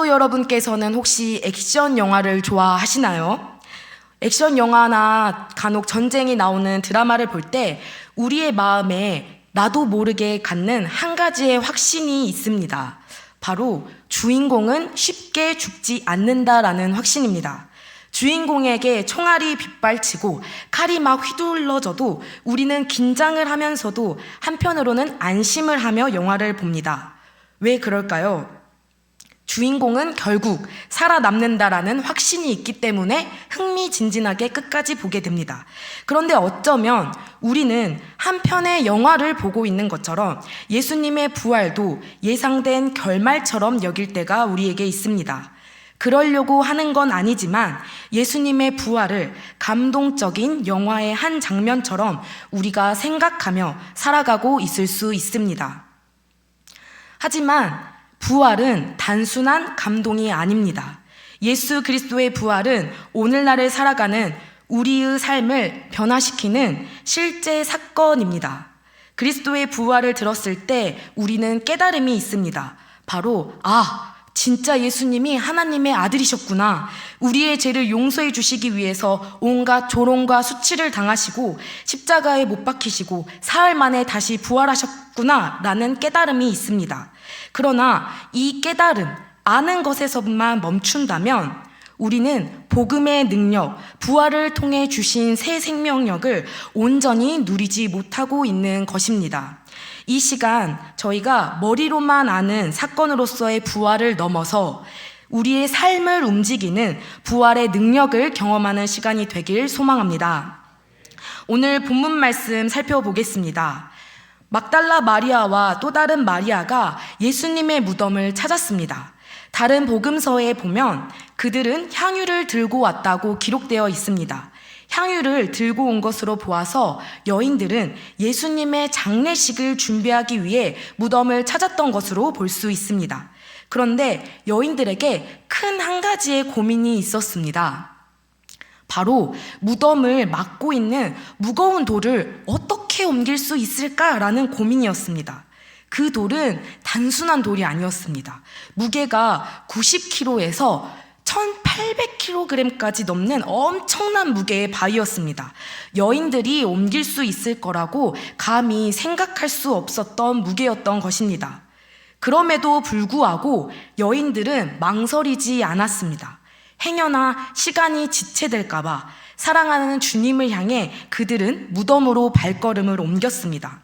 성도 여러분께서는 혹시 액션 영화를 좋아하시나요? 액션 영화나 간혹 전쟁이 나오는 드라마를 볼 때 우리의 마음에 나도 모르게 갖는 한 가지의 확신이 있습니다. 바로 주인공은 쉽게 죽지 않는다라는 확신입니다. 주인공에게 총알이 빗발치고 칼이 막 휘둘러져도 우리는 긴장을 하면서도 한편으로는 안심을 하며 영화를 봅니다. 왜 그럴까요? 주인공은 결국 살아남는다라는 확신이 있기 때문에 흥미진진하게 끝까지 보게 됩니다. 그런데 어쩌면 우리는 한 편의 영화를 보고 있는 것처럼 예수님의 부활도 예상된 결말처럼 여길 때가 우리에게 있습니다. 그러려고 하는 건 아니지만 예수님의 부활을 감동적인 영화의 한 장면처럼 우리가 생각하며 살아가고 있을 수 있습니다. 하지만 부활은 단순한 감동이 아닙니다. 예수 그리스도의 부활은 오늘날을 살아가는 우리의 삶을 변화시키는 실제 사건입니다. 그리스도의 부활을 들었을 때 우리는 깨달음이 있습니다. 바로 진짜 예수님이 하나님의 아들이셨구나. 우리의 죄를 용서해 주시기 위해서 온갖 조롱과 수치를 당하시고 십자가에 못 박히시고 사흘 만에 다시 부활하셨구나 라는 깨달음이 있습니다. 그러나 이 깨달음, 아는 것에서만 멈춘다면 우리는 복음의 능력, 부활을 통해 주신 새 생명력을 온전히 누리지 못하고 있는 것입니다. 이 시간 저희가 머리로만 아는 사건으로서의 부활을 넘어서 우리의 삶을 움직이는 부활의 능력을 경험하는 시간이 되길 소망합니다. 오늘 본문 말씀 살펴보겠습니다. 막달라 마리아와 또 다른 마리아가 예수님의 무덤을 찾았습니다. 다른 복음서에 보면 그들은 향유를 들고 왔다고 기록되어 있습니다. 향유를 들고 온 것으로 보아서 여인들은 예수님의 장례식을 준비하기 위해 무덤을 찾았던 것으로 볼 수 있습니다. 그런데 여인들에게 큰 한 가지의 고민이 있었습니다. 바로 무덤을 막고 있는 무거운 돌을 어떻게 옮길 수 있을까라는 고민이었습니다. 그 돌은 단순한 돌이 아니었습니다. 무게가 90kg에서 1800kg까지 넘는 엄청난 무게의 바위였습니다. 여인들이 옮길 수 있을 거라고 감히 생각할 수 없었던 무게였던 것입니다. 그럼에도 불구하고 여인들은 망설이지 않았습니다. 행여나 시간이 지체될까봐 사랑하는 주님을 향해 그들은 무덤으로 발걸음을 옮겼습니다.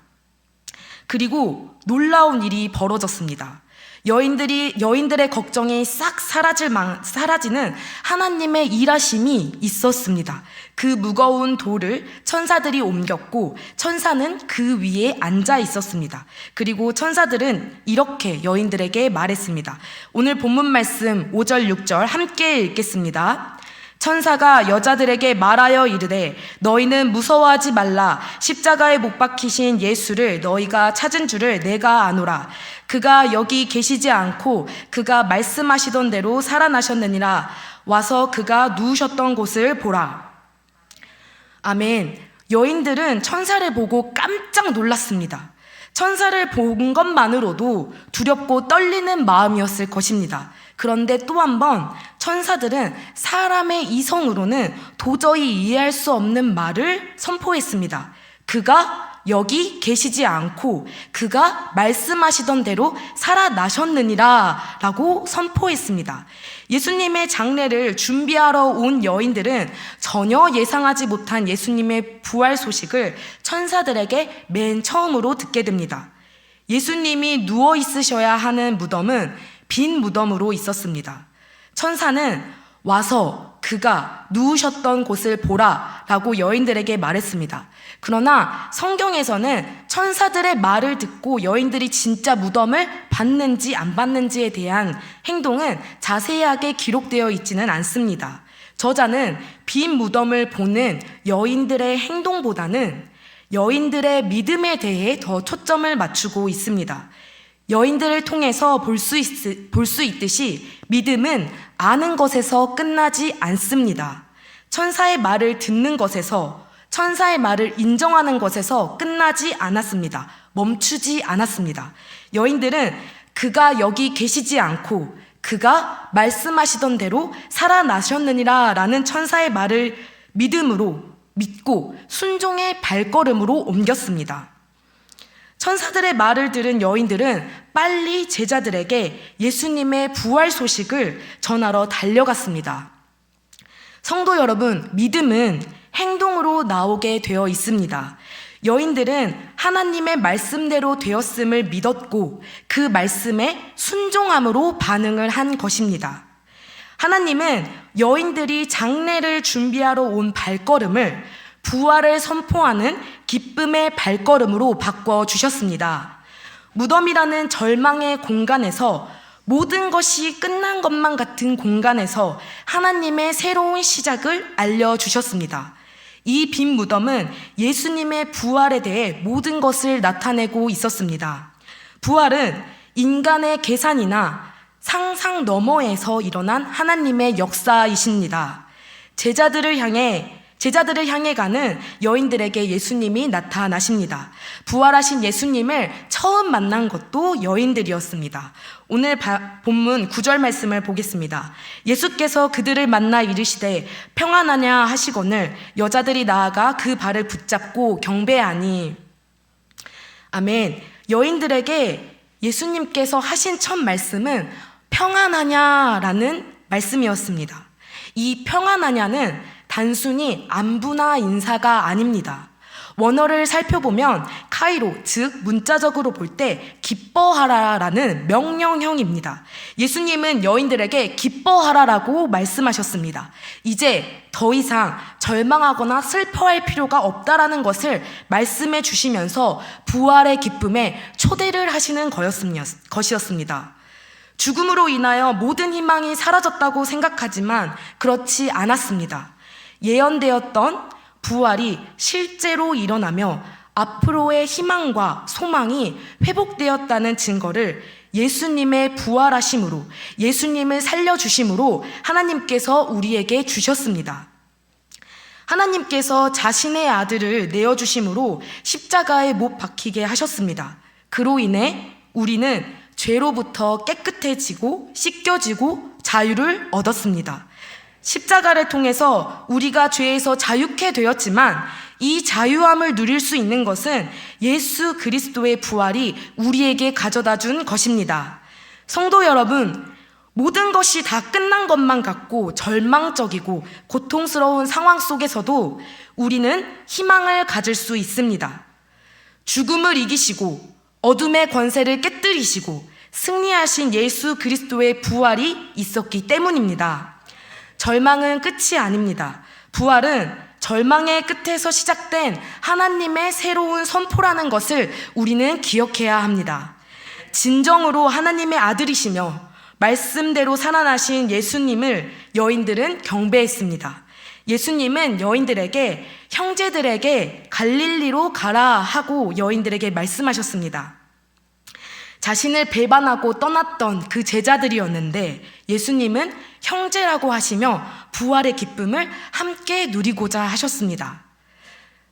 그리고 놀라운 일이 벌어졌습니다. 여인들의 걱정이 싹 사라지는 하나님의 일하심이 있었습니다. 그 무거운 돌을 천사들이 옮겼고 천사는 그 위에 앉아 있었습니다. 그리고 천사들은 이렇게 여인들에게 말했습니다. 오늘 본문 말씀 5절 6절 함께 읽겠습니다. 천사가 여자들에게 말하여 이르되 너희는 무서워하지 말라. 십자가에 못 박히신 예수를 너희가 찾은 줄을 내가 아노라. 그가 여기 계시지 않고 그가 말씀하시던 대로 살아나셨느니라. 와서 그가 누우셨던 곳을 보라. 아멘. 여인들은 천사를 보고 깜짝 놀랐습니다. 천사를 본 것만으로도 두렵고 떨리는 마음이었을 것입니다. 그런데 또 한 번 천사들은 사람의 이성으로는 도저히 이해할 수 없는 말을 선포했습니다. 그가 여기 계시지 않고 그가 말씀하시던 대로 살아나셨느니라 라고 선포했습니다. 예수님의 장례를 준비하러 온 여인들은 전혀 예상하지 못한 예수님의 부활 소식을 천사들에게 맨 처음으로 듣게 됩니다. 예수님이 누워 있으셔야 하는 무덤은 빈 무덤으로 있었습니다. 천사는 와서 그가 누우셨던 곳을 보라 라고 여인들에게 말했습니다. 그러나 성경에서는 천사들의 말을 듣고 여인들이 진짜 무덤을 봤는지 안 봤는지에 대한 행동은 자세하게 기록되어 있지는 않습니다. 저자는 빈 무덤을 보는 여인들의 행동보다는 여인들의 믿음에 대해 더 초점을 맞추고 있습니다. 여인들을 통해서 볼 수 있듯이 믿음은 아는 것에서 끝나지 않습니다. 천사의 말을 듣는 것에서, 천사의 말을 인정하는 것에서 끝나지 않았습니다. 멈추지 않았습니다. 여인들은 그가 여기 계시지 않고 그가 말씀하시던 대로 살아나셨느니라 라는 천사의 말을 믿음으로 믿고 순종의 발걸음으로 옮겼습니다. 천사들의 말을 들은 여인들은 빨리 제자들에게 예수님의 부활 소식을 전하러 달려갔습니다. 성도 여러분, 믿음은 행동으로 나오게 되어 있습니다. 여인들은 하나님의 말씀대로 되었음을 믿었고 그 말씀에 순종함으로 반응을 한 것입니다. 하나님은 여인들이 장례를 준비하러 온 발걸음을 부활을 선포하는 기쁨의 발걸음으로 바꿔주셨습니다. 무덤이라는 절망의 공간에서 모든 것이 끝난 것만 같은 공간에서 하나님의 새로운 시작을 알려주셨습니다. 이 빈 무덤은 예수님의 부활에 대해 모든 것을 나타내고 있었습니다. 부활은 인간의 계산이나 상상 너머에서 일어난 하나님의 역사이십니다. 제자들을 향해 가는 여인들에게 예수님이 나타나십니다. 부활하신 예수님을 처음 만난 것도 여인들이었습니다. 오늘 본문 9절 말씀을 보겠습니다. 예수께서 그들을 만나 이르시되 평안하냐 하시거늘 여자들이 나아가 그 발을 붙잡고 경배하니. 아멘. 여인들에게 예수님께서 하신 첫 말씀은 평안하냐라는 말씀이었습니다. 이 평안하냐는 단순히 안부나 인사가 아닙니다. 원어를 살펴보면 카이로, 즉 문자적으로 볼 때 기뻐하라라는 명령형입니다. 예수님은 여인들에게 기뻐하라라고 말씀하셨습니다. 이제 더 이상 절망하거나 슬퍼할 필요가 없다라는 것을 말씀해 주시면서 부활의 기쁨에 초대를 하시는 것이었습니다. 죽음으로 인하여 모든 희망이 사라졌다고 생각하지만 그렇지 않았습니다. 예언되었던 부활이 실제로 일어나며 앞으로의 희망과 소망이 회복되었다는 증거를 예수님의 부활하심으로, 예수님을 살려주심으로 하나님께서 우리에게 주셨습니다. 하나님께서 자신의 아들을 내어주심으로 십자가에 못 박히게 하셨습니다. 그로 인해 우리는 죄로부터 깨끗해지고 씻겨지고 자유를 얻었습니다. 십자가를 통해서 우리가 죄에서 자유케 되었지만 이 자유함을 누릴 수 있는 것은 예수 그리스도의 부활이 우리에게 가져다 준 것입니다. 성도 여러분, 모든 것이 다 끝난 것만 같고 절망적이고 고통스러운 상황 속에서도 우리는 희망을 가질 수 있습니다. 죽음을 이기시고 어둠의 권세를 깨뜨리시고 승리하신 예수 그리스도의 부활이 있었기 때문입니다. 절망은 끝이 아닙니다. 부활은 절망의 끝에서 시작된 하나님의 새로운 선포라는 것을 우리는 기억해야 합니다. 진정으로 하나님의 아들이시며 말씀대로 살아나신 예수님을 여인들은 경배했습니다. 예수님은 여인들에게 형제들에게 갈릴리로 가라 하고 여인들에게 말씀하셨습니다. 자신을 배반하고 떠났던 그 제자들이었는데 예수님은 형제라고 하시며 부활의 기쁨을 함께 누리고자 하셨습니다.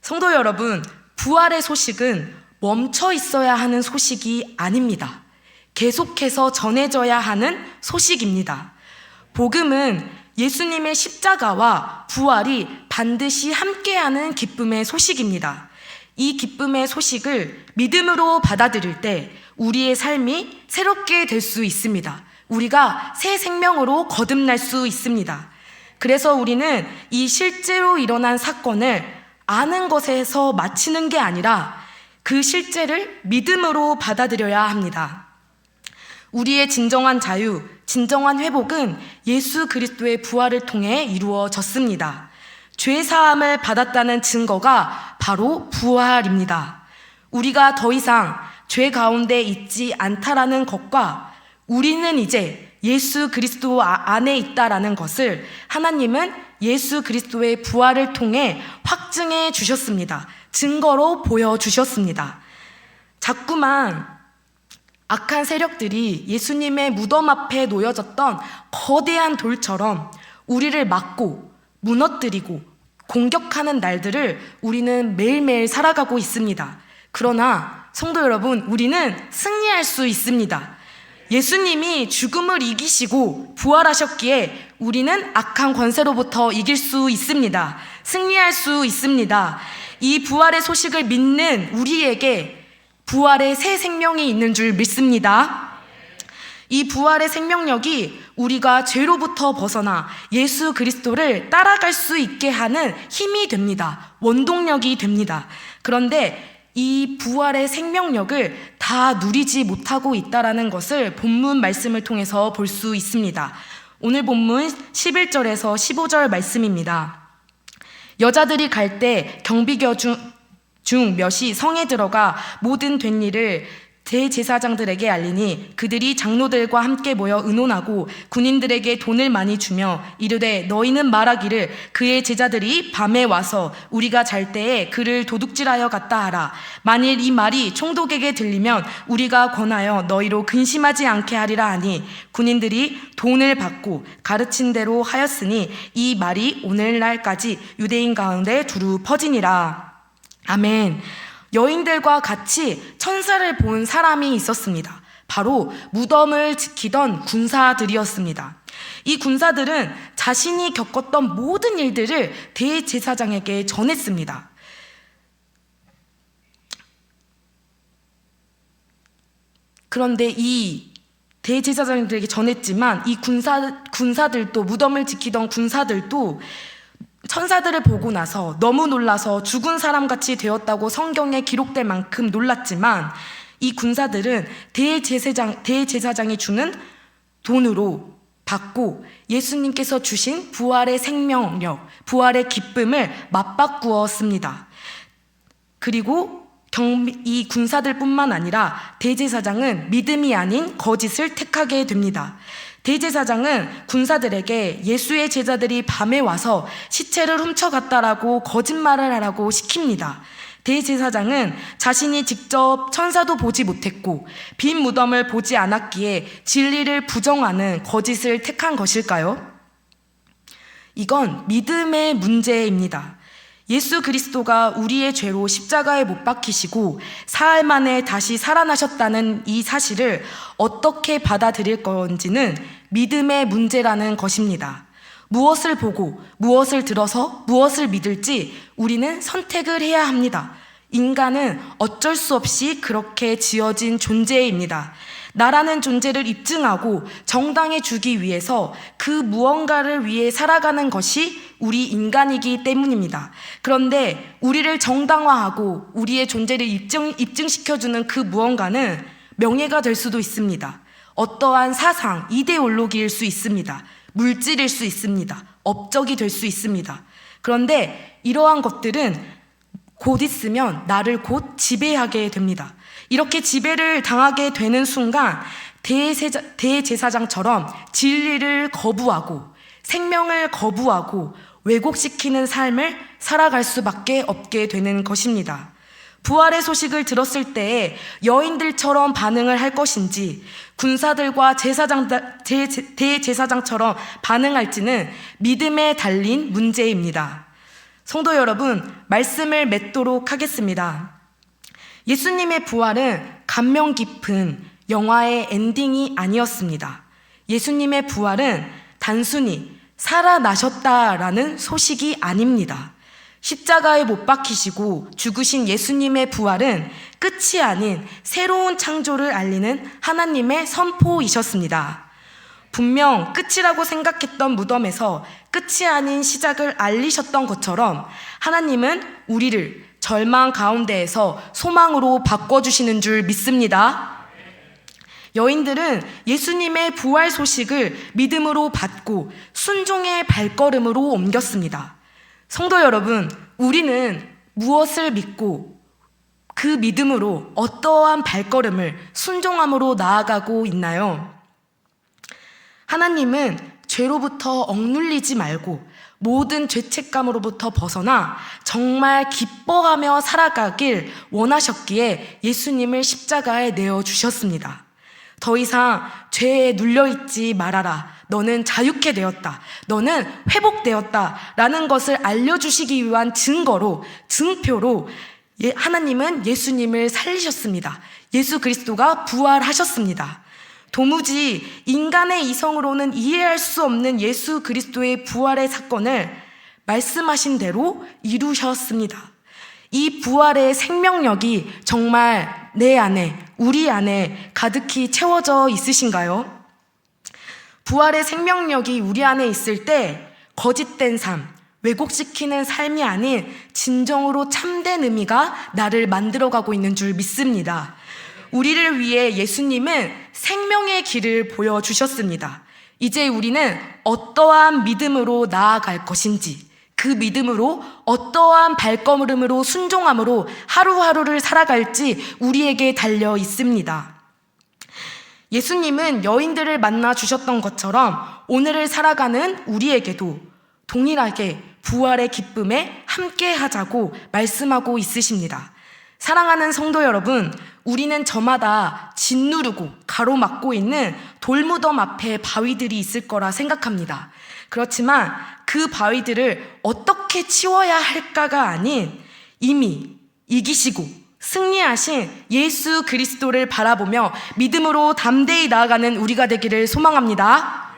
성도 여러분, 부활의 소식은 멈춰 있어야 하는 소식이 아닙니다. 계속해서 전해져야 하는 소식입니다. 복음은 예수님의 십자가와 부활이 반드시 함께하는 기쁨의 소식입니다. 이 기쁨의 소식을 믿음으로 받아들일 때 우리의 삶이 새롭게 될 수 있습니다. 우리가 새 생명으로 거듭날 수 있습니다. 그래서 우리는 이 실제로 일어난 사건을 아는 것에서 마치는 게 아니라 그 실제를 믿음으로 받아들여야 합니다. 우리의 진정한 자유, 진정한 회복은 예수 그리스도의 부활을 통해 이루어졌습니다. 죄사함을 받았다는 증거가 바로 부활입니다. 우리가 더 이상 죄 가운데 있지 않다라는 것과 우리는 이제 예수 그리스도 안에 있다라는 것을 하나님은 예수 그리스도의 부활을 통해 확증해 주셨습니다. 증거로 보여주셨습니다. 자꾸만 악한 세력들이 예수님의 무덤 앞에 놓여졌던 거대한 돌처럼 우리를 막고 무너뜨리고 공격하는 날들을 우리는 매일매일 살아가고 있습니다. 그러나 성도 여러분, 우리는 승리할 수 있습니다. 예수님이 죽음을 이기시고 부활하셨기에 우리는 악한 권세로부터 이길 수 있습니다. 승리할 수 있습니다. 이 부활의 소식을 믿는 우리에게 부활의 새 생명이 있는 줄 믿습니다. 이 부활의 생명력이 우리가 죄로부터 벗어나 예수 그리스도를 따라갈 수 있게 하는 힘이 됩니다. 원동력이 됩니다. 그런데 이 부활의 생명력을 다 누리지 못하고 있다는 것을 본문 말씀을 통해서 볼 수 있습니다. 오늘 본문 11절에서 15절 말씀입니다. 여자들이 갈 때 경비교 중 몇이 성에 들어가 모든 된 일을 대제사장들에게 알리니 그들이 장로들과 함께 모여 의논하고 군인들에게 돈을 많이 주며 이르되 너희는 말하기를 그의 제자들이 밤에 와서 우리가 잘 때에 그를 도둑질하여 갔다 하라. 만일 이 말이 총독에게 들리면 우리가 권하여 너희로 근심하지 않게 하리라 하니 군인들이 돈을 받고 가르친 대로 하였으니 이 말이 오늘날까지 유대인 가운데 두루 퍼지니라. 아멘. 여인들과 같이 천사를 본 사람이 있었습니다. 바로 무덤을 지키던 군사들이었습니다. 이 군사들은 자신이 겪었던 모든 일들을 대제사장에게 전했습니다. 그런데 이 대제사장들에게 전했지만 이 군사들도 무덤을 지키던 군사들도 천사들을 보고 나서 너무 놀라서 죽은 사람같이 되었다고 성경에 기록될 만큼 놀랐지만 이 군사들은 대제사장이 주는 돈으로 받고 예수님께서 주신 부활의 생명력, 부활의 기쁨을 맞바꾸었습니다. 그리고 이 군사들뿐만 아니라 대제사장은 믿음이 아닌 거짓을 택하게 됩니다. 대제사장은 군사들에게 예수의 제자들이 밤에 와서 시체를 훔쳐갔다라고 거짓말을 하라고 시킵니다. 대제사장은 자신이 직접 천사도 보지 못했고 빈 무덤을 보지 않았기에 진리를 부정하는 거짓을 택한 것일까요? 이건 믿음의 문제입니다. 예수 그리스도가 우리의 죄로 십자가에 못 박히시고 사흘 만에 다시 살아나셨다는 이 사실을 어떻게 받아들일 건지는 믿음의 문제라는 것입니다. 무엇을 보고 무엇을 들어서 무엇을 믿을지 우리는 선택을 해야 합니다. 인간은 어쩔 수 없이 그렇게 지어진 존재입니다. 나라는 존재를 입증하고 정당해주기 위해서 그 무언가를 위해 살아가는 것이 우리 인간이기 때문입니다. 그런데 우리를 정당화하고 우리의 존재를 입증시켜주는 그 무언가는 명예가 될 수도 있습니다. 어떠한 사상, 이데올로기일 수 있습니다. 물질일 수 있습니다. 업적이 될 수 있습니다. 그런데 이러한 것들은 곧 있으면 나를 곧 지배하게 됩니다. 이렇게 지배를 당하게 되는 순간 대제사장처럼 진리를 거부하고 생명을 거부하고 왜곡시키는 삶을 살아갈 수밖에 없게 되는 것입니다. 부활의 소식을 들었을 때에 여인들처럼 반응을 할 것인지 군사들과 대제사장처럼 반응할지는 믿음에 달린 문제입니다. 성도 여러분, 말씀을 맺도록 하겠습니다. 예수님의 부활은 감명 깊은 영화의 엔딩이 아니었습니다. 예수님의 부활은 단순히 살아나셨다라는 소식이 아닙니다. 십자가에 못 박히시고 죽으신 예수님의 부활은 끝이 아닌 새로운 창조를 알리는 하나님의 선포이셨습니다. 분명 끝이라고 생각했던 무덤에서 끝이 아닌 시작을 알리셨던 것처럼 하나님은 우리를 절망 가운데에서 소망으로 바꿔주시는 줄 믿습니다. 여인들은 예수님의 부활 소식을 믿음으로 받고 순종의 발걸음으로 옮겼습니다. 성도 여러분, 우리는 무엇을 믿고 그 믿음으로 어떠한 발걸음을 순종함으로 나아가고 있나요? 하나님은 죄로부터 억눌리지 말고 모든 죄책감으로부터 벗어나 정말 기뻐하며 살아가길 원하셨기에 예수님을 십자가에 내어주셨습니다. 더 이상 죄에 눌려있지 말아라. 너는 자유케 되었다. 너는 회복되었다. 라는 것을 알려주시기 위한 증표로 하나님은 예수님을 살리셨습니다. 예수 그리스도가 부활하셨습니다. 도무지 인간의 이성으로는 이해할 수 없는 예수 그리스도의 부활의 사건을 말씀하신 대로 이루셨습니다. 이 부활의 생명력이 정말 내 안에, 우리 안에 가득히 채워져 있으신가요? 부활의 생명력이 우리 안에 있을 때 거짓된 삶, 왜곡시키는 삶이 아닌 진정으로 참된 의미가 나를 만들어가고 있는 줄 믿습니다. 우리를 위해 예수님은 생명의 길을 보여주셨습니다. 이제 우리는 어떠한 믿음으로 나아갈 것인지, 그 믿음으로 어떠한 발걸음으로 순종함으로 하루하루를 살아갈지 우리에게 달려 있습니다. 예수님은 여인들을 만나 주셨던 것처럼 오늘을 살아가는 우리에게도 동일하게 부활의 기쁨에 함께 하자고 말씀하고 있으십니다. 사랑하는 성도 여러분, 우리는 저마다 짓누르고 가로막고 있는 돌무덤 앞에 바위들이 있을 거라 생각합니다. 그렇지만 그 바위들을 어떻게 치워야 할까가 아닌 이미 이기시고 승리하신 예수 그리스도를 바라보며 믿음으로 담대히 나아가는 우리가 되기를 소망합니다.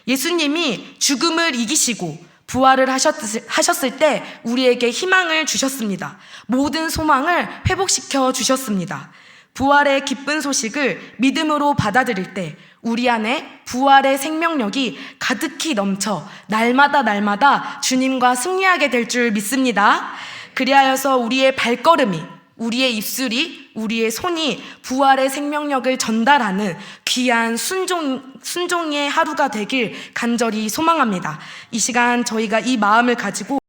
예수님이 죽음을 이기시고 부활을 하셨을 때 우리에게 희망을 주셨습니다. 모든 소망을 회복시켜 주셨습니다. 부활의 기쁜 소식을 믿음으로 받아들일 때 우리 안에 부활의 생명력이 가득히 넘쳐 날마다 주님과 승리하게 될 줄 믿습니다. 그리하여서 우리의 발걸음이, 우리의 입술이, 우리의 손이 부활의 생명력을 전달하는 귀한 순종의 하루가 되길 간절히 소망합니다. 이 시간 저희가 이 마음을 가지고